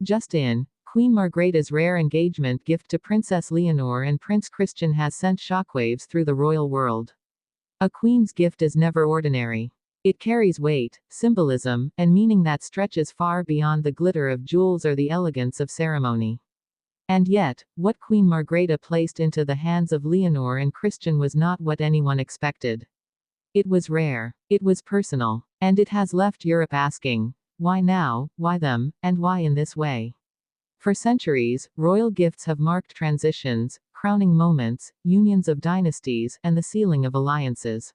Just in, Queen Margrethe's rare engagement gift to Princess Leonor and Prince Christian has sent shockwaves through the royal world. A queen's gift is never ordinary. It carries weight, symbolism, and meaning that stretches far beyond the glitter of jewels or the elegance of ceremony. And yet, what Queen Margrethe placed into the hands of Leonor and Christian was not what anyone expected. It was rare, it was personal, and it has left Europe asking, why now, why them, and why in this way? For centuries, royal gifts have marked transitions, crowning moments, unions of dynasties, and the sealing of alliances.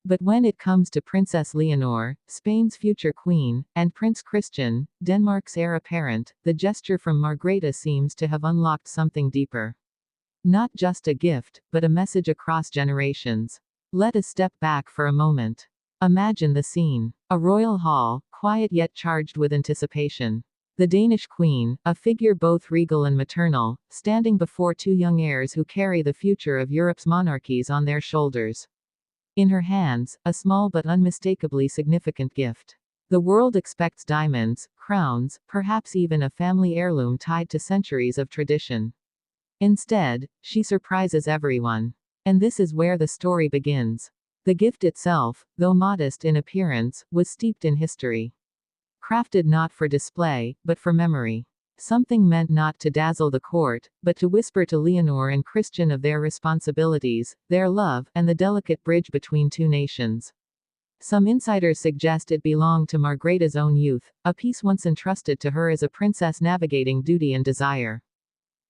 But when it comes to Princess Leonor, Spain's future queen, and Prince Christian, Denmark's heir apparent, the gesture from Margrethe seems to have unlocked something deeper. Not just a gift, but a message across generations. Let us step back for a moment. Imagine the scene. A royal hall, quiet yet charged with anticipation. The Danish queen, a figure both regal and maternal, standing before two young heirs who carry the future of Europe's monarchies on their shoulders. In her hands, a small but unmistakably significant gift. The world expects diamonds, crowns, perhaps even a family heirloom tied to centuries of tradition. Instead, she surprises everyone. And this is where the story begins. The gift itself, though modest in appearance, was steeped in history. Crafted not for display, but for memory. Something meant not to dazzle the court, but to whisper to Leonor and Christian of their responsibilities, their love, and the delicate bridge between two nations. Some insiders suggest it belonged to Margrethe's own youth, a piece once entrusted to her as a princess navigating duty and desire.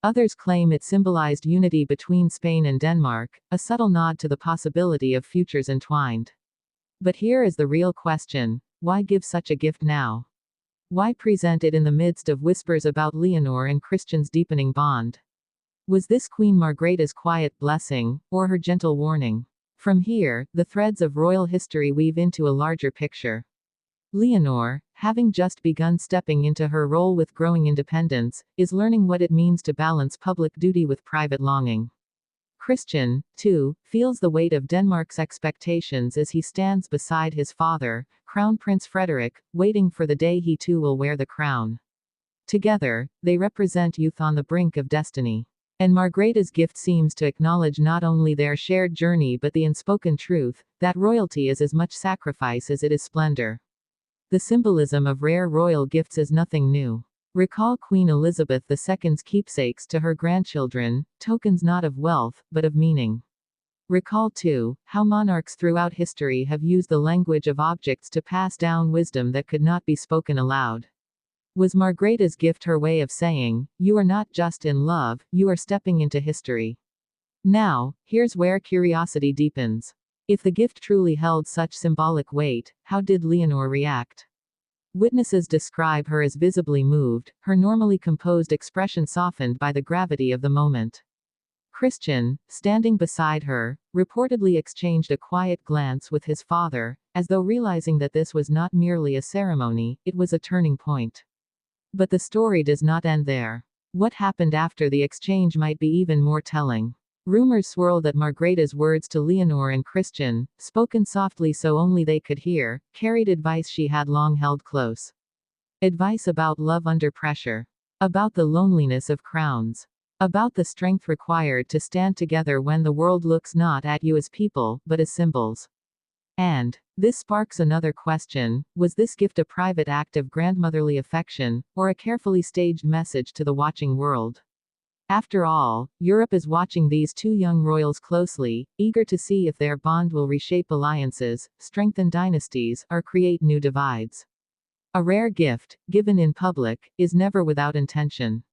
Others claim it symbolized unity between Spain and Denmark, a subtle nod to the possibility of futures entwined. But here is the real question: why give such a gift now? Why present it in the midst of whispers about Leonor and Christian's deepening bond? Was this Queen Margrethe's quiet blessing, or her gentle warning? From here, the threads of royal history weave into a larger picture. Leonor, having just begun stepping into her role with growing independence, is learning what it means to balance public duty with private longing. Christian, too, feels the weight of Denmark's expectations as he stands beside his father, Crown Prince Frederik, waiting for the day he too will wear the crown. Together, they represent youth on the brink of destiny. And Margrethe's gift seems to acknowledge not only their shared journey but the unspoken truth, that royalty is as much sacrifice as it is splendor. The symbolism of rare royal gifts is nothing new. Recall Queen Elizabeth II's keepsakes to her grandchildren, tokens not of wealth, but of meaning. Recall, too, how monarchs throughout history have used the language of objects to pass down wisdom that could not be spoken aloud. Was Margrethe's gift her way of saying, you are not just in love, you are stepping into history? Now, here's where curiosity deepens. If the gift truly held such symbolic weight, how did Leonor react? Witnesses describe her as visibly moved, her normally composed expression softened by the gravity of the moment. Christian, standing beside her, reportedly exchanged a quiet glance with his father, as though realizing that this was not merely a ceremony, it was a turning point. But the story does not end there. What happened after the exchange might be even more telling. Rumors swirl that Margrethe's words to Leonor and Christian, spoken softly so only they could hear, carried advice she had long held close. Advice about love under pressure. About the loneliness of crowns. About the strength required to stand together when the world looks not at you as people, but as symbols. And this sparks another question: was this gift a private act of grandmotherly affection, or a carefully staged message to the watching world? After all, Europe is watching these two young royals closely, eager to see if their bond will reshape alliances, strengthen dynasties, or create new divides. A rare gift, given in public, is never without intention.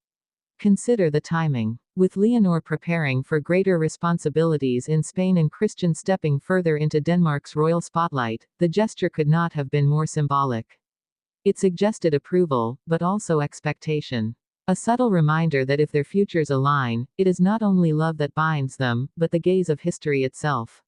Consider the timing. With Leonor preparing for greater responsibilities in Spain and Christian stepping further into Denmark's royal spotlight, the gesture could not have been more symbolic. It suggested approval, but also expectation. A subtle reminder that if their futures align, it is not only love that binds them, but the gaze of history itself.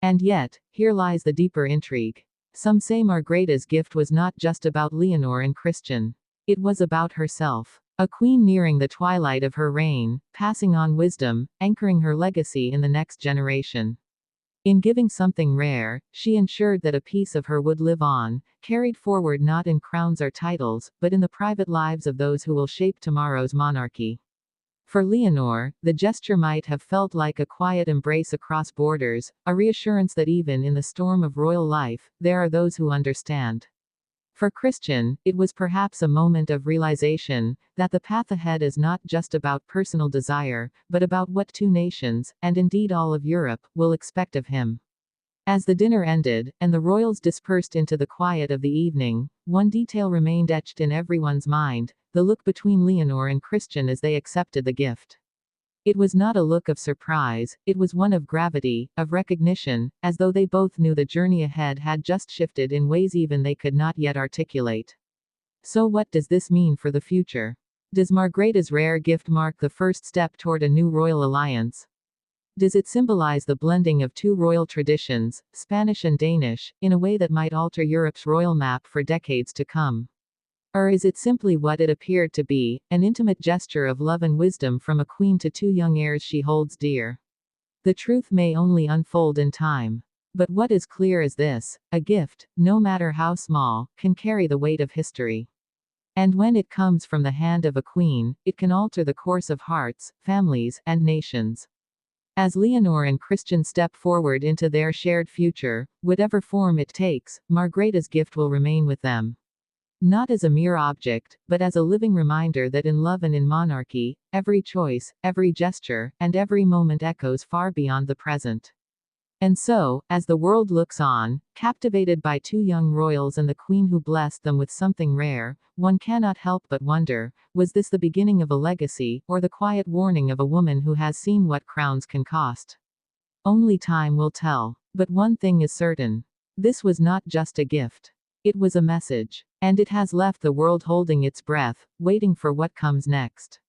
And yet, here lies the deeper intrigue. Some say Margrethe's gift was not just about Leonor and Christian. It was about herself. A queen nearing the twilight of her reign, passing on wisdom, anchoring her legacy in the next generation. In giving something rare, she ensured that a piece of her would live on, carried forward not in crowns or titles, but in the private lives of those who will shape tomorrow's monarchy. For Leonor, the gesture might have felt like a quiet embrace across borders, a reassurance that even in the storm of royal life, there are those who understand. For Christian, it was perhaps a moment of realization that the path ahead is not just about personal desire, but about what two nations, and indeed all of Europe, will expect of him. As the dinner ended, and the royals dispersed into the quiet of the evening, one detail remained etched in everyone's mind: the look between Leonor and Christian as they accepted the gift. It was not a look of surprise, it was one of gravity, of recognition, as though they both knew the journey ahead had just shifted in ways even they could not yet articulate. So what does this mean for the future? Does Margrethe's rare gift mark the first step toward a new royal alliance? Does it symbolize the blending of two royal traditions, Spanish and Danish, in a way that might alter Europe's royal map for decades to come? Or is it simply what it appeared to be, an intimate gesture of love and wisdom from a queen to two young heirs she holds dear? The truth may only unfold in time. But what is clear is this: a gift, no matter how small, can carry the weight of history. And when it comes from the hand of a queen, it can alter the course of hearts, families, and nations. As Leonor and Christian step forward into their shared future, whatever form it takes, Margrethe's gift will remain with them. Not as a mere object, but as a living reminder that in love and in monarchy, every choice, every gesture, and every moment echoes far beyond the present. And so, as the world looks on, captivated by two young royals and the queen who blessed them with something rare, one cannot help but wonder: was this the beginning of a legacy, or the quiet warning of a woman who has seen what crowns can cost? Only time will tell. But one thing is certain: this was not just a gift. It was a message. And it has left the world holding its breath, waiting for what comes next.